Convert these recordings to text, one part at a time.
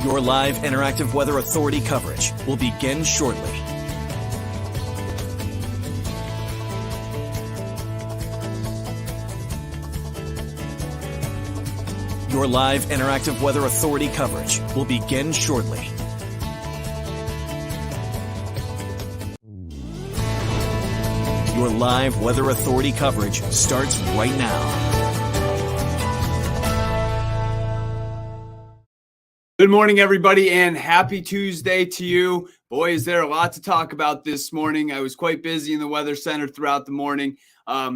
Your live interactive Weather Authority coverage will begin shortly. Your live interactive Weather Authority coverage will begin shortly. Your live Weather Authority coverage starts right now. Good morning, everybody, and happy Tuesday to you. Boy, is there a lot to talk about this morning. I was quite busy in the Weather Center throughout the morning,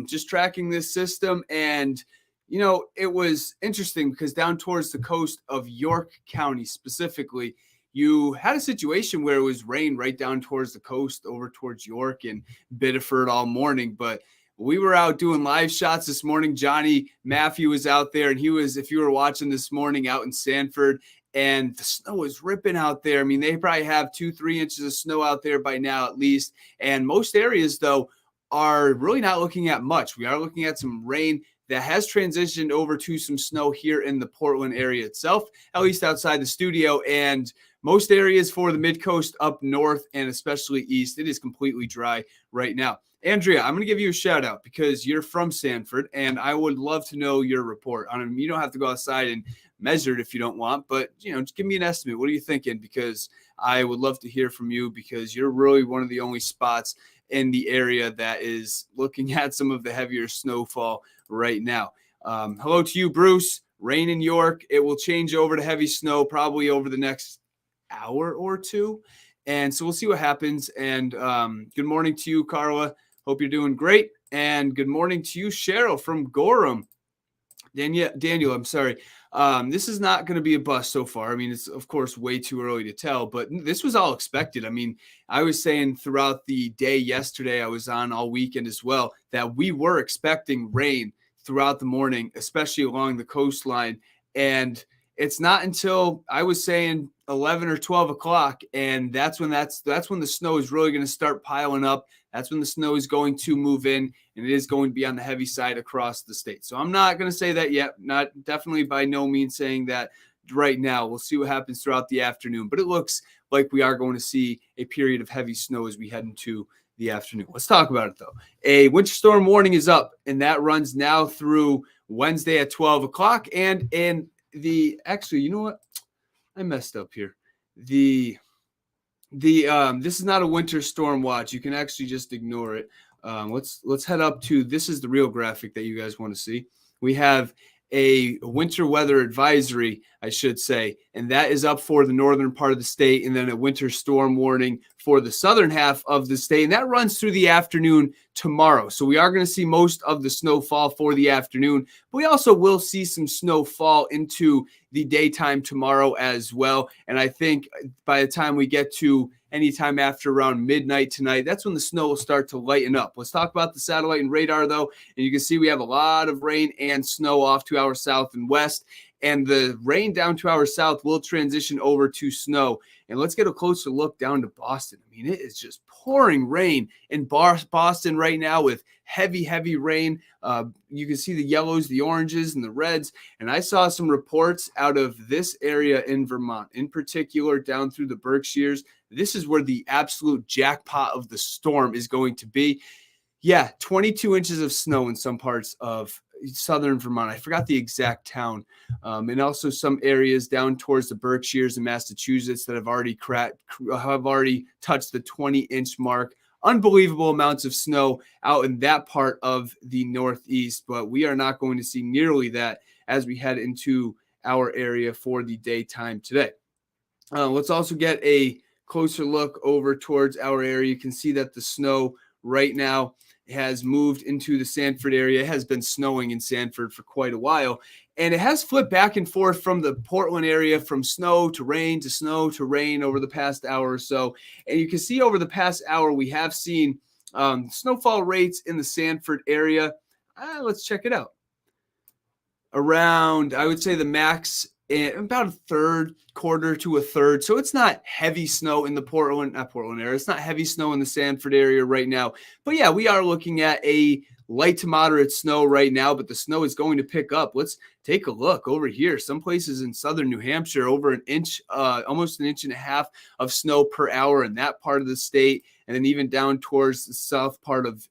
just tracking this system. And, you know, it was interesting because down towards the coast of York County specifically, you had a situation where it was rain right down towards the coast over towards York and Biddeford all morning. But we were out doing live shots this morning. Johnny Matthew was out there, and he was, if you were watching this morning, out in Sanford. And the snow was ripping out there. I mean, they probably have 2-3 inches of snow out there by now at least. And most areas, though, are really not looking at much. We are looking at some rain that has transitioned over to some snow here in the Portland area itself, at least outside the studio. And most areas for the mid-coast up north and especially east, it is completely dry right now. Andrea, I'm going to give you a shout out because you're from Sanford, and I would love to know your report on them. You don't have to go outside and measure it if you don't want, but, you know, just give me an estimate. What are you thinking? Because I would love to hear from you because you're really one of the only spots in the area that is looking at some of the heavier snowfall right now. Hello to you, Bruce. Rain in York. It will change over to heavy snow probably over the next hour or two. And so we'll see what happens. And good morning to you, Carla. Hope you're doing great. And good morning to you, Cheryl from Gorham. Daniel, I'm sorry. This is not going to be a bust so far. I mean, it's, of course, way too early to tell, but this was all expected. I mean, I was saying throughout the day yesterday, I was on all weekend as well, that we were expecting rain throughout the morning, especially along the coastline. And it's not until I was saying 11 or 12 o'clock, and that's when the snow is really going to start piling up. That's when the snow is going to move in, and it is going to be on the heavy side across the state. So I'm not going to say that yet. Not definitely by no means saying that right now. We'll see what happens throughout the afternoon, but it looks like we are going to see a period of heavy snow as we head into the afternoon. Let's talk about it though. A winter storm warning is up, and that runs now through Wednesday at 12 o'clock. And actually, you know what? I messed up here. This is not a winter storm watch. You can actually just ignore it. Let's head up to, this is the real graphic that you guys want to see. We have a winter weather advisory, I should say, and that is up for the northern part of the state, and then a winter storm warning for the southern half of the state, and that runs through the afternoon tomorrow. So we are going to see most of the snowfall for the afternoon, but we also will see some snowfall into the daytime tomorrow as well. And I think by the time we get to anytime after around midnight tonight, that's when the snow will start to lighten up. Let's talk about the satellite and radar though. And you can see we have a lot of rain and snow off to our south and west. And the rain down to our south will transition over to snow. And let's get a closer look down to Boston. I mean, it is just pouring rain in Boston right now with heavy, heavy rain. You can see the yellows, the oranges, and the reds. And I saw some reports out of this area in Vermont, in particular down through the Berkshires. This is where the absolute jackpot of the storm is going to be. Yeah, 22 inches of snow in some parts of southern Vermont. I forgot the exact town. And also some areas down towards the Berkshires and Massachusetts that have already touched the 20-inch mark. Unbelievable amounts of snow out in that part of the Northeast, but we are not going to see nearly that as we head into our area for the daytime today. Let's also get a closer look over towards our area. You can see that the snow right now has moved into the Sanford area. It has been snowing in Sanford for quite a while, and it has flipped back and forth from the Portland area from snow to rain to snow to rain over the past hour or so. And you can see over the past hour, we have seen snowfall rates in the Sanford area. Let's check it out. Around, I would say the max about a third, quarter to a third. So it's not heavy snow in the Portland area. It's not heavy snow in the Sanford area right now. But yeah, we are looking at a light to moderate snow right now, but the snow is going to pick up. Let's take a look over here. Some places in southern New Hampshire, over an inch, almost an inch and a half of snow per hour in that part of the state. And then even down towards the south part of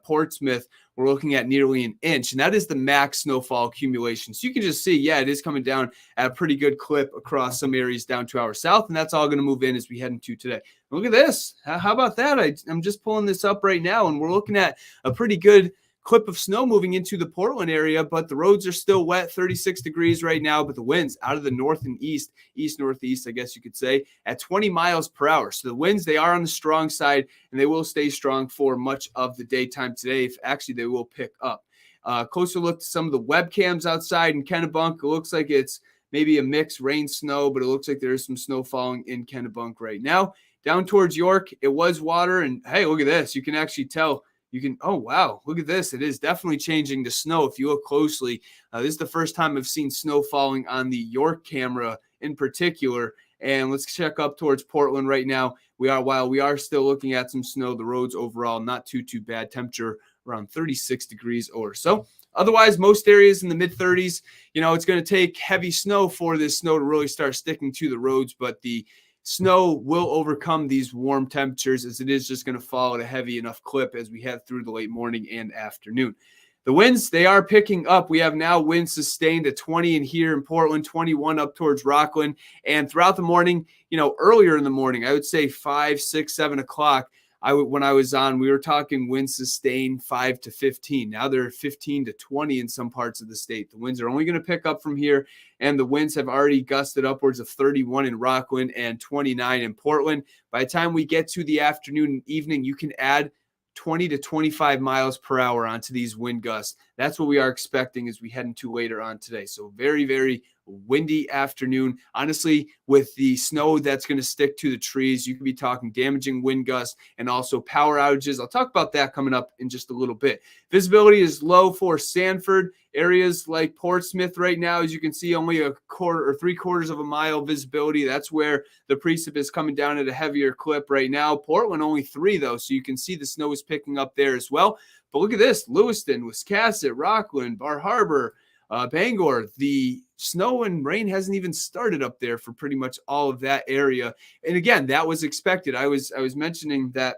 Portsmouth, we're looking at nearly an inch, and that is the max snowfall accumulation. So you can just see, yeah, it is coming down at a pretty good clip across some areas down to our south, and that's all going to move in as we head into today. Look at this. How about that? I'm just pulling this up right now, and we're looking at a pretty good clip of snow moving into the Portland area, but the roads are still wet, 36 degrees right now, but the winds out of the north and east northeast, I guess you could say, at 20 miles per hour. So the winds, they are on the strong side, and they will stay strong for much of the daytime today. If actually they will pick up. Closer look to some of the webcams outside in Kennebunk. It looks like it's maybe a mixed rain snow, but it looks like there is some snow falling in Kennebunk right now. Down towards York, it was water, and hey, look at this. You can actually tell. Oh, wow, look at this. It is definitely changing to snow if you look closely. This is the first time I've seen snow falling on the York camera in particular. And let's check up towards Portland right now. While we are still looking at some snow, the roads overall not too bad. Temperature around 36 degrees or so. Otherwise, most areas in the mid-30s. It's going to take heavy snow for this snow to really start sticking to the roads, but the snow will overcome these warm temperatures as it is just going to fall at a heavy enough clip as we head through the late morning and afternoon. The winds, they are picking up. We have now winds sustained at 20 in here in Portland, 21 up towards Rockland. And throughout the morning, earlier in the morning, I would say 5, 6, 7 o'clock, when I was on, we were talking winds sustained 5 to 15. Now they're 15 to 20 in some parts of the state. The winds are only going to pick up from here, and the winds have already gusted upwards of 31 in Rockland and 29 in Portland. By the time we get to the afternoon and evening, you can add 20 to 25 miles per hour onto these wind gusts. That's what we are expecting as we head into later on today. So very, very windy afternoon. Honestly, with the snow that's going to stick to the trees, you could be talking damaging wind gusts and also power outages. I'll talk about that coming up in just a little bit. Visibility is low for Sanford. Areas like Portsmouth right now, as you can see, only a quarter or 3/4 of a mile visibility. That's where the precip is coming down at a heavier clip right now. Portland only 3, though, so you can see the snow is picking up there as well. But look at this. Lewiston, Wiscasset, Rockland, Bar Harbor, Bangor, the snow and rain hasn't even started up there for pretty much all of that area. And again, that was expected. I was mentioning that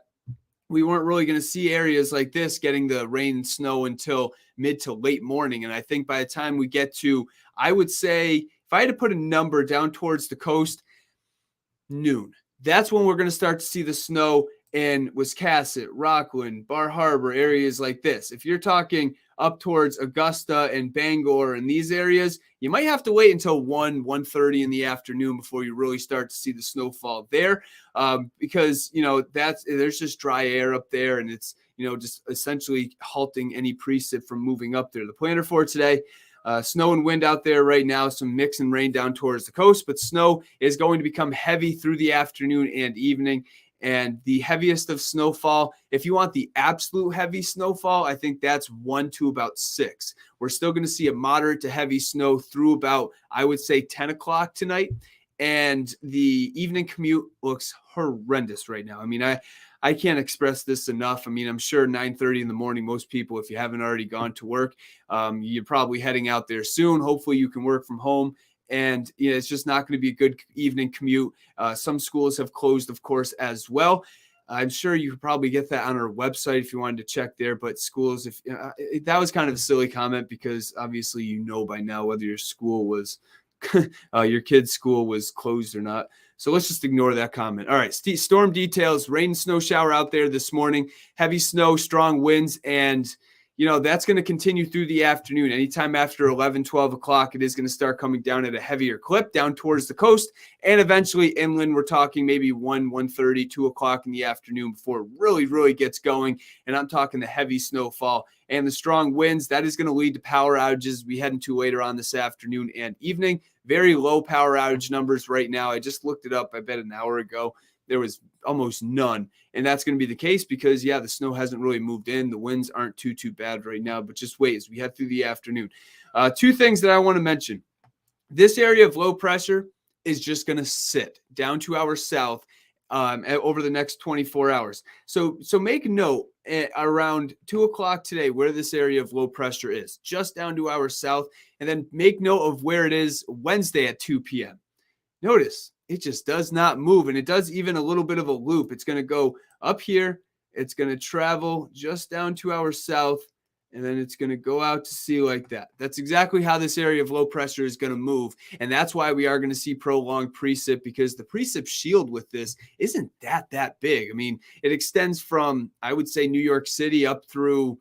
we weren't really going to see areas like this getting the rain and snow until mid to late morning. And I think by the time we get to, I would say, if I had to put a number down towards the coast, noon. That's when we're going to start to see the snow in Wiscasset, Rockland, Bar Harbor, areas like this. If you're talking up towards Augusta and Bangor and these areas, you might have to wait until 1:30 in the afternoon before you really start to see the snowfall there, because there's just dry air up there, and it's just essentially halting any precip from moving up there. The planner for today. Snow and wind out there right now, some mix and rain down towards the coast, but snow is going to become heavy through the afternoon and evening. And the heaviest of snowfall, if you want the absolute heavy snowfall, I think that's 1 to about 6. We're still going to see a moderate to heavy snow through about, I would say, 10 o'clock tonight. And the evening commute looks horrendous right now. I mean, I can't express this enough. I mean, I'm sure 9:30 in the morning, most people, if you haven't already gone to work, you're probably heading out there soon. Hopefully you can work from home. And it's just not going to be a good evening commute. Some schools have closed, of course, as well. I'm sure you could probably get that on our website if you wanted to check there. But schools, that was kind of a silly comment, because obviously by now whether your school was your kid's school was closed or not. So let's just ignore that comment. All right, storm details: rain and snow shower out there this morning, heavy snow, strong winds, and that's going to continue through the afternoon. Anytime after 11, 12 o'clock, it is going to start coming down at a heavier clip down towards the coast. And eventually inland, we're talking maybe 1:30, 2 o'clock in the afternoon before it really, really gets going. And I'm talking the heavy snowfall and the strong winds. That is going to lead to power outages we head into later on this afternoon and evening. Very low power outage numbers right now. I just looked it up, I bet, an hour ago. There was almost none. And that's going to be the case because, the snow hasn't really moved in. The winds aren't too bad right now, but just wait as we head through the afternoon. 2 things that I want to mention. This area of low pressure is just going to sit down to our south over the next 24 hours. So make note, around 2 o'clock today where this area of low pressure is, just down to our south. And then make note of where it is Wednesday at 2 p.m. Notice it just does not move, and it does even a little bit of a loop. It's going to go up here. It's going to travel just down to our south, and then it's going to go out to sea like that. That's exactly how this area of low pressure is going to move, and that's why we are going to see prolonged precip, because the precip shield with this isn't that big. I mean, it extends from, I would say, New York City up through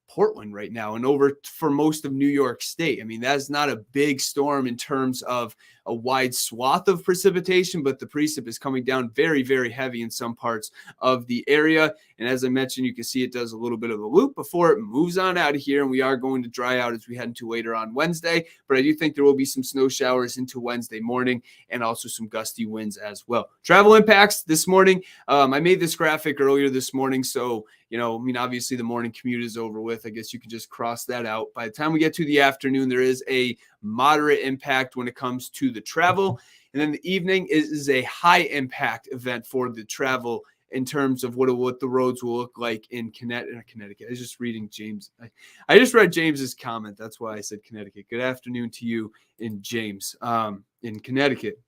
Portland right now and over for most of New York State. I mean, that's not a big storm in terms of a wide swath of precipitation, but the precip is coming down very, very heavy in some parts of the area. And as I mentioned, you can see it does a little bit of a loop before it moves on out of here. And we are going to dry out as we head into later on Wednesday. But I do think there will be some snow showers into Wednesday morning and also some gusty winds as well. Travel impacts this morning. I made this graphic earlier this morning. So, I mean, obviously the morning commute is over with. I guess you can just cross that out. By the time we get to the afternoon, there is a moderate impact when it comes to the travel. And then the evening is a high impact event for the travel in terms of what the roads will look like in Connecticut. I was just reading James. I just read James's comment. That's why I said Connecticut. Good afternoon to you in James, in Connecticut.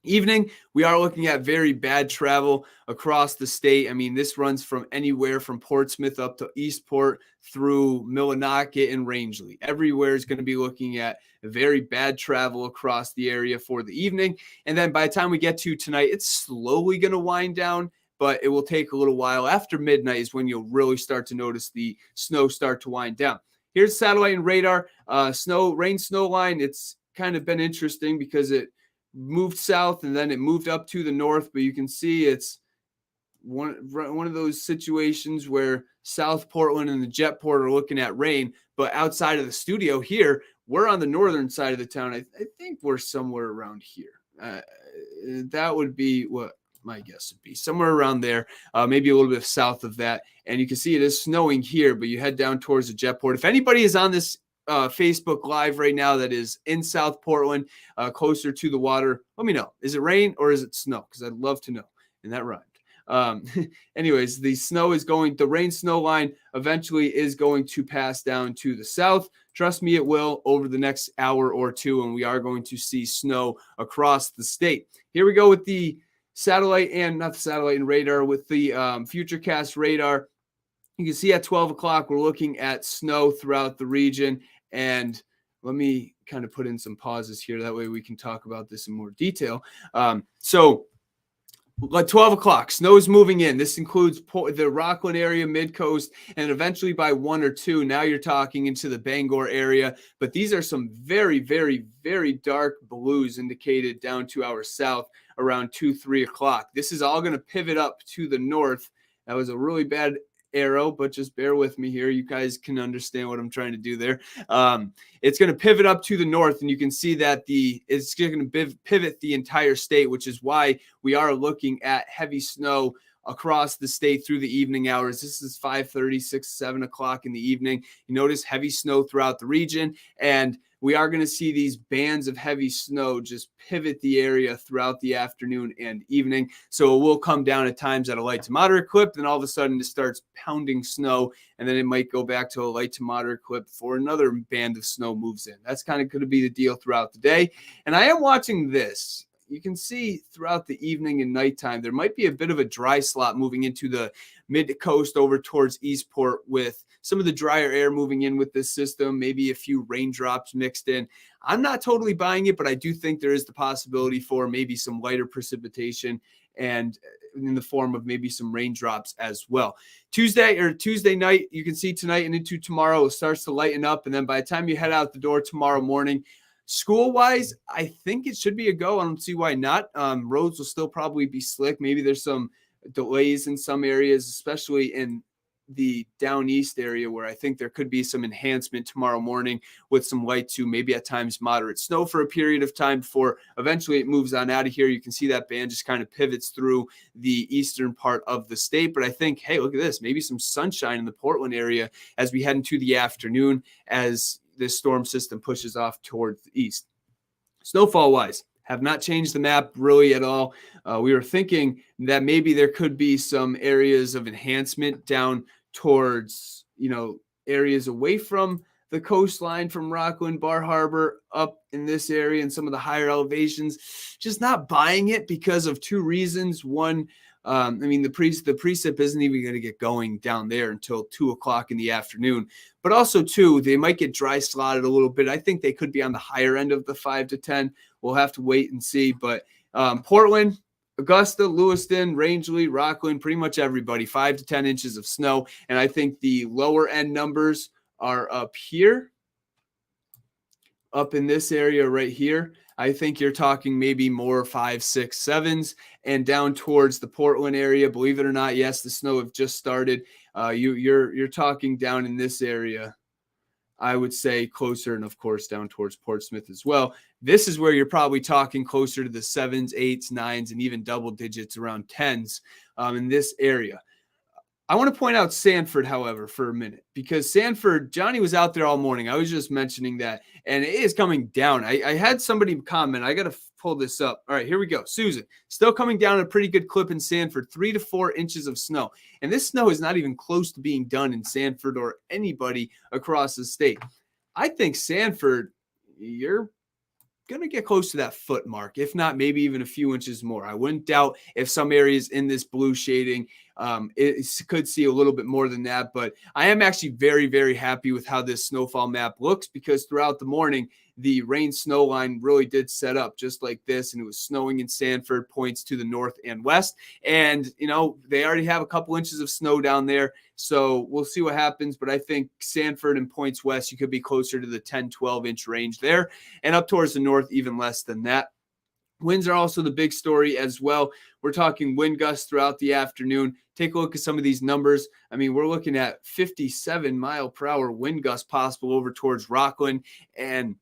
Evening, we are looking at very bad travel across the state. I mean, this runs from anywhere from Portsmouth up to Eastport through Millinocket and Rangeley. Everywhere is going to be looking at very bad travel across the area for the evening. And then by the time we get to tonight, it's slowly going to wind down, but it will take a little while. After midnight is when you'll really start to notice the snow start to wind down. Here's satellite and radar, rain snow line. It's kind of been interesting because it moved south and then it moved up to the north, but you can see it's one of those situations where South Portland and the Jetport are looking at rain, but outside of the studio here, we're on the northern side of the town. I think we're somewhere around here. That would be what my guess would be, somewhere around there, maybe a little bit south of that. And you can see it is snowing here, but you head down towards the Jetport. If anybody is on this Facebook Live right now that is in South Portland, closer to the water, let me know. Is it rain or is it snow? Because I'd love to know. And that rhymed. Anyways, the rain snow line eventually is going to pass down to the south. Trust me, it will over the next hour or two, and we are going to see snow across the state. Here we go with the satellite and radar, with the Futurecast radar. You can see at 12 o'clock, we're looking at snow throughout the region. And let me kind of put in some pauses here. That way we can talk about this in more detail. So at 12 o'clock, snow is moving in. This includes the Rockland area, mid-coast, and eventually by 1 or 2, now you're talking into the Bangor area. But these are some very, very, very dark blues indicated down to our south around 2, 3 o'clock. This is all going to pivot up to the north. That was a really bad arrow, but just bear with me here. You guys can understand what I'm trying to do there. It's going to pivot up to the north, and you can see that it's going to pivot the entire state, which is why we are looking at heavy snow across the state through the evening hours. This is 5:30, 6, 7 o'clock in the evening. You notice heavy snow throughout the region, and we are going to see these bands of heavy snow just pivot the area throughout the afternoon and evening. So it will come down at times at a light to moderate clip, then all of a sudden it starts pounding snow, and then it might go back to a light to moderate clip before another band of snow moves in. That's kind of going to be the deal throughout the day. And I am watching this. You can see throughout the evening and nighttime, there might be a bit of a dry slot moving into the mid-coast over towards Eastport, with some of the drier air moving in with this system, maybe a few raindrops mixed in. I'm not totally buying it, but I do think there is the possibility for maybe some lighter precipitation and in the form of maybe some raindrops as well. Tuesday night, you can see tonight and into tomorrow, it starts to lighten up. And then by the time you head out the door tomorrow morning, school-wise, I think it should be a go. I don't see why not. Roads will still probably be slick. Maybe there's some delays in some areas, especially in the down east area, where I think there could be some enhancement tomorrow morning with some light to maybe at times moderate snow for a period of time before eventually it moves on out of here. You can see that band just kind of pivots through the eastern part of the state. But I think, hey, look at this, maybe some sunshine in the Portland area as we head into the afternoon as this storm system pushes off towards the east. Snowfall wise, have not changed the map really at all. We were thinking that maybe there could be some areas of enhancement down towards, areas away from the coastline from Rockland, Bar Harbor, up in this area and some of the higher elevations. Just not buying it because of two reasons. One, the precip isn't even going to get going down there until 2 o'clock in the afternoon. But also, two, they might get dry slotted a little bit. I think they could be on the higher end of the 5 to 10. We'll have to wait and see. But Portland, Augusta, Lewiston, Rangeley, Rockland, pretty much everybody, 5 to 10 inches of snow. And I think the lower end numbers are up here, up in this area right here. I think you're talking maybe more 5, 6, 7s, and down towards the Portland area. Believe it or not, yes, the snow have just started. You're talking down in this area, I would say closer, and of course down towards Portsmouth as well. This is where you're probably talking closer to the 7s, 8s, 9s, and even double digits around 10s in this area. I want to point out Sanford, however, for a minute, because Sanford, Johnny was out there all morning. I was just mentioning that, and it is coming down. I had somebody comment. I got to pull this up. All right, here we go. Susan, still coming down at a pretty good clip in Sanford, 3 to 4 inches of snow. And this snow is not even close to being done in Sanford or anybody across the state. I think Sanford, you're going to get close to that foot mark, if not maybe even a few inches more. I wouldn't doubt if some areas in this blue shading it could see a little bit more than that. But I am actually very, very happy with how this snowfall map looks, because throughout the morning, the rain snow line really did set up just like this, and it was snowing in Sanford, points to the north and west. And, they already have a couple inches of snow down there. So we'll see what happens. But I think Sanford and points west, you could be closer to the 10, 12 inch range there, and up towards the north, even less than that. Winds are also the big story as well. We're talking wind gusts throughout the afternoon. Take a look at some of these numbers. We're looking at 57 mile per hour wind gusts possible over towards Rockland, and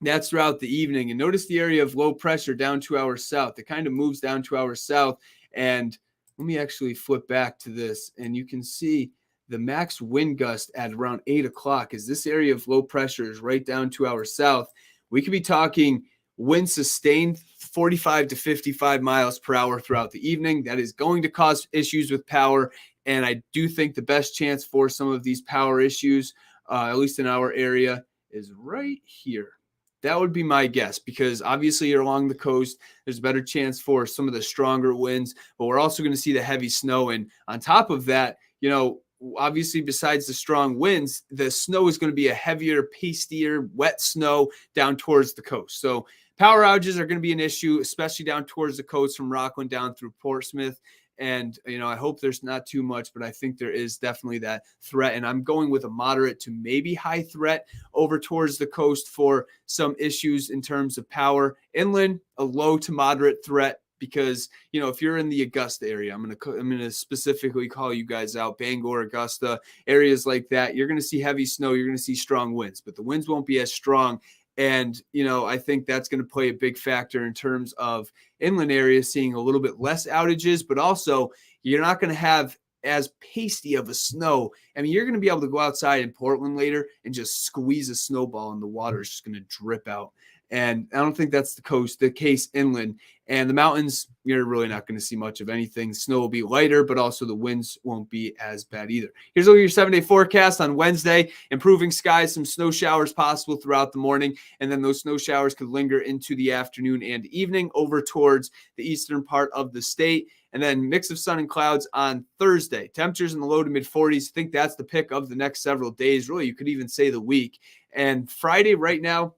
that's throughout the evening. And notice the area of low pressure down 2 hours south. It kind of moves down 2 hours south. And let me actually flip back to this, and you can see the max wind gust at around 8 o'clock, as this area of low pressure is right down 2 hours south. We could be talking wind sustained 45 to 55 miles per hour throughout the evening. That is going to cause issues with power. And I do think the best chance for some of these power issues, at least in our area, is right here. That would be my guess, because obviously you're along the coast. There's a better chance for some of the stronger winds, but we're also going to see the heavy snow. And on top of that, obviously besides the strong winds, the snow is going to be a heavier, pastier, wet snow down towards the coast. So power outages are going to be an issue, especially down towards the coast from Rockland down through Portsmouth. And, I hope there's not too much, but I think there is definitely that threat. And I'm going with a moderate to maybe high threat over towards the coast for some issues in terms of power. Inland, a low to moderate threat, because, if you're in the Augusta area, I'm going to specifically call you guys out, Bangor, Augusta, areas like that. You're going to see heavy snow. You're going to see strong winds, but the winds won't be as strong. And, I think that's going to play a big factor in terms of inland areas seeing a little bit less outages, but also you're not going to have as pasty of a snow. You're going to be able to go outside in Portland later and just squeeze a snowball and the water is just going to drip out. And I don't think that's the case inland. And the mountains, you're really not going to see much of anything. Snow will be lighter, but also the winds won't be as bad either. Here's a look at your 7-day forecast on Wednesday. Improving skies, some snow showers possible throughout the morning. And then those snow showers could linger into the afternoon and evening over towards the eastern part of the state. And then mix of sun and clouds on Thursday. Temperatures in the low to mid 40s. I think that's the pick of the next several days. Really, you could even say the week. And Friday right now,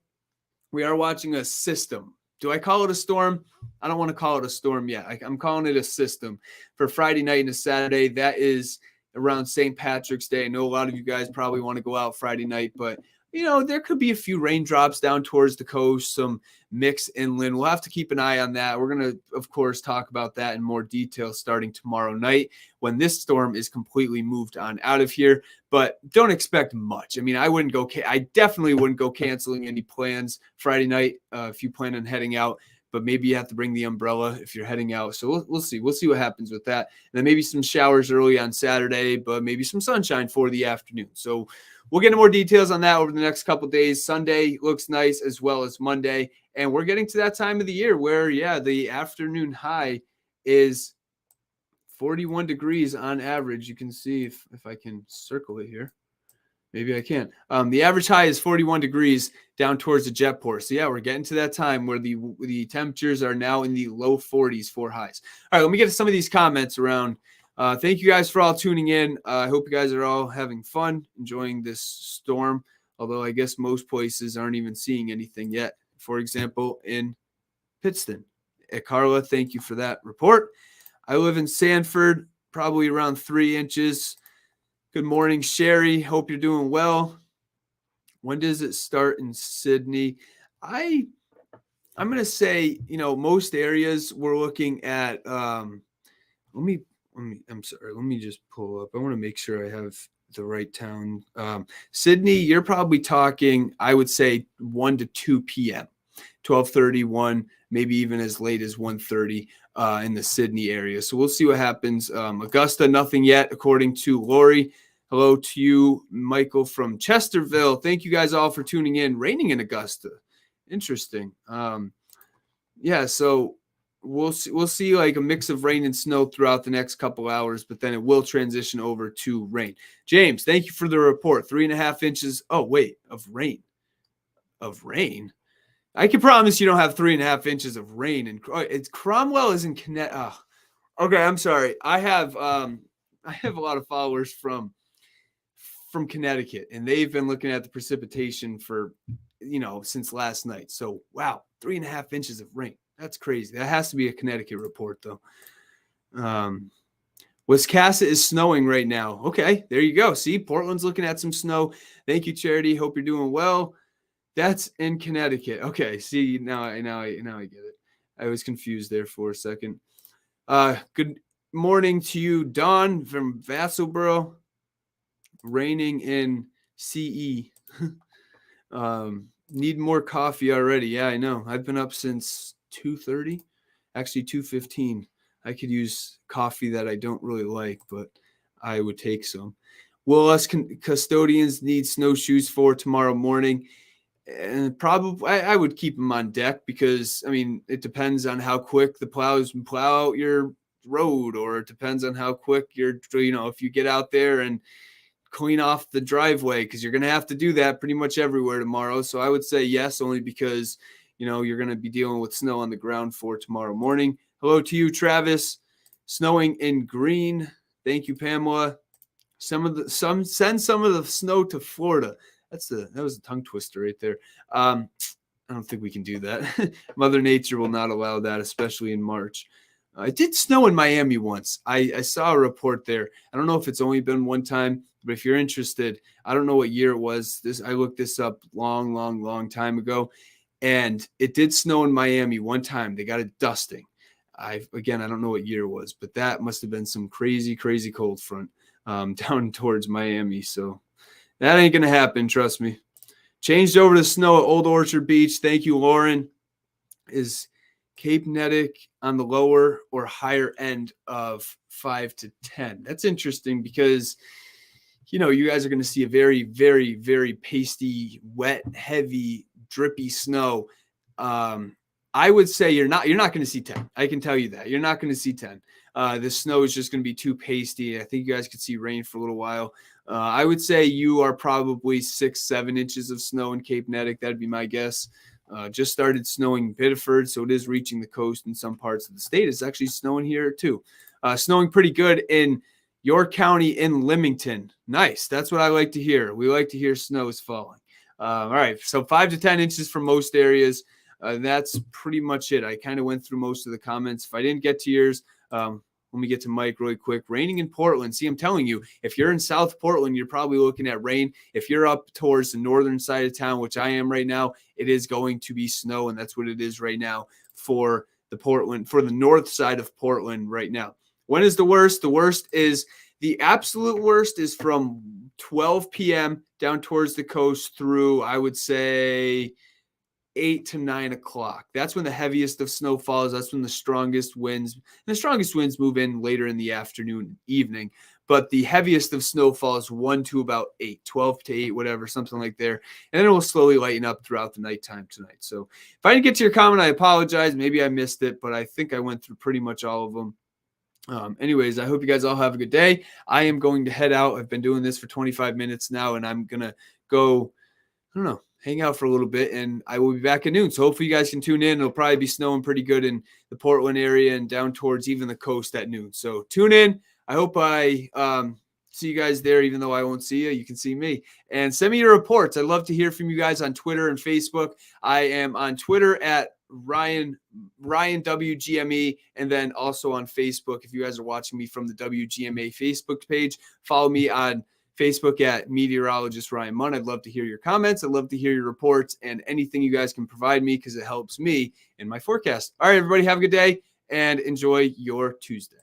we are watching a system. Do I call it a storm? I don't want to call it a storm yet. I'm calling it a system for Friday night and a Saturday. That is around St. Patrick's Day. I know a lot of you guys probably want to go out Friday night, but there could be a few raindrops down towards the coast, some mix inland. We'll have to keep an eye on that. We're going to, of course, talk about that in more detail starting tomorrow night when this storm is completely moved on out of here. But don't expect much. I definitely wouldn't go canceling any plans Friday night if you plan on heading out. But maybe you have to bring the umbrella if you're heading out. So we'll see. We'll see what happens with that. And then maybe some showers early on Saturday, but maybe some sunshine for the afternoon. So we'll get into more details on that over the next couple of days. Sunday looks nice as well as Monday. And we're getting to that time of the year where, the afternoon high is 41 degrees on average. You can see if I can circle it here. Maybe I can. The average high is 41 degrees down towards the Jetport. So yeah, we're getting to that time where the temperatures are now in the low 40s for highs. All right, let me get to some of these comments around. Thank you guys for all tuning in. I hope you guys are all having fun, enjoying this storm. Although I guess most places aren't even seeing anything yet. For example, in Pittston. Carla, thank you for that report. I live in Sanford, probably around 3 inches. Good morning, Sherry. Hope you're doing well. When does it start in Sydney? I'm going to say, most areas we're looking at. I'm sorry. Let me just pull up. I want to make sure I have the right town. Sydney, you're probably talking, I would say 1 to 2 p.m., 12:30, 1, maybe even as late as 1:30 in the Sydney area. So we'll see what happens. Augusta, nothing yet, according to Lori. Hello to you, Michael from Chesterville. Thank you guys all for tuning in. Raining in Augusta. Interesting. Yeah, so we'll see like a mix of rain and snow throughout the next couple hours, but then it will transition over to rain. James, thank you for the report. 3.5 inches. Oh, wait, of rain. Of rain? I can promise you don't have 3.5 inches of rain. And it's Cromwell is in Connecticut. Oh, okay, I'm sorry. I have a lot of followers from Connecticut, and they've been looking at the precipitation for, since last night. So, wow, 3.5 inches of rain. That's crazy. That has to be a Connecticut report, though. Wiscasset is snowing right now. Okay, there you go. See, Portland's looking at some snow. Thank you, Charity. Hope you're doing well. That's in Connecticut. Okay, see, now I get it. I was confused there for a second. Good morning to you, Don from Vassalboro. Raining in CE. Need more coffee already. Yeah, I know. I've been up since 2:30, actually 2:15. I could use coffee that I don't really like, but I would take some. Will us custodians need snowshoes for tomorrow morning? And probably I would keep them on deck because, it depends on how quick the plows plow out your road, or it depends on how quick if you get out there and clean off the driveway, because you're going to have to do that pretty much everywhere tomorrow. So I would say yes, only because, you're going to be dealing with snow on the ground for tomorrow morning. Hello to you, Travis. Snowing in Green. Thank you, Pamela. Send some of the snow to Florida. That was a tongue twister right there. I don't think we can do that. Mother Nature will not allow that, especially in March. It did snow in Miami once. I saw a report there. I don't know if it's only been one time, but if you're interested, I don't know what year it was. I looked this up long time ago, and it did snow in Miami one time. They got a dusting. I don't know what year it was, but that must have been some crazy cold front down towards Miami. So that ain't going to happen, trust me. Changed over to snow at Old Orchard Beach. Thank you, Lauren. Is Cape Nedic on the lower or higher end of 5 to 10? That's interesting because, you guys are going to see a very, very, very pasty, wet, heavy, drippy snow. I would say you're not going to see 10. I can tell you that. You're not going to see 10. The snow is just going to be too pasty. I think you guys could see rain for a little while. I would say you are probably 6-7 inches of snow in Cape Nedic. That'd be my guess. Just started snowing in Biddeford, so it is reaching the coast in some parts of the state. It's actually snowing here too. Snowing pretty good in York County in Leamington. Nice. That's what I like to hear. We like to hear snow is falling. All right, so 5 to 10 inches for most areas. That's pretty much it. I kind of went through most of the comments. If I didn't get to yours, let me get to Mike really quick. Raining in Portland. See, I'm telling you, if you're in South Portland, you're probably looking at rain. If you're up towards the northern side of town, which I am right now, it is going to be snow, and that's what it is right now for the north side of Portland right now. When is the worst? The absolute worst is from 12 p.m. down towards the coast through, I would say, 8 to 9 o'clock. That's when the heaviest of snow falls. That's when the strongest winds move in later in the afternoon, evening. But the heaviest of snow falls 1 to about 8, 12 to 8, whatever, something like there. And then it will slowly lighten up throughout the nighttime tonight. So if I didn't get to your comment, I apologize. Maybe I missed it, but I think I went through pretty much all of them. Anyways, I hope you guys all have a good day. I am going to head out. I've been doing this for 25 minutes now, and I'm going to go, I don't know, hang out for a little bit, and I will be back at noon. So hopefully you guys can tune in. It'll probably be snowing pretty good in the Portland area and down towards even the coast at noon. So tune in. I hope I see you guys there, even though I won't see you. You can see me. And send me your reports. I'd love to hear from you guys on Twitter and Facebook. I am on Twitter at Ryan WGME, and then also on Facebook. If you guys are watching me from the WGMA Facebook page, follow me on Facebook at Meteorologist Ryan Munn. I'd love to hear your comments. I'd love to hear your reports and anything you guys can provide me because it helps me in my forecast. All right, everybody, have a good day and enjoy your Tuesday.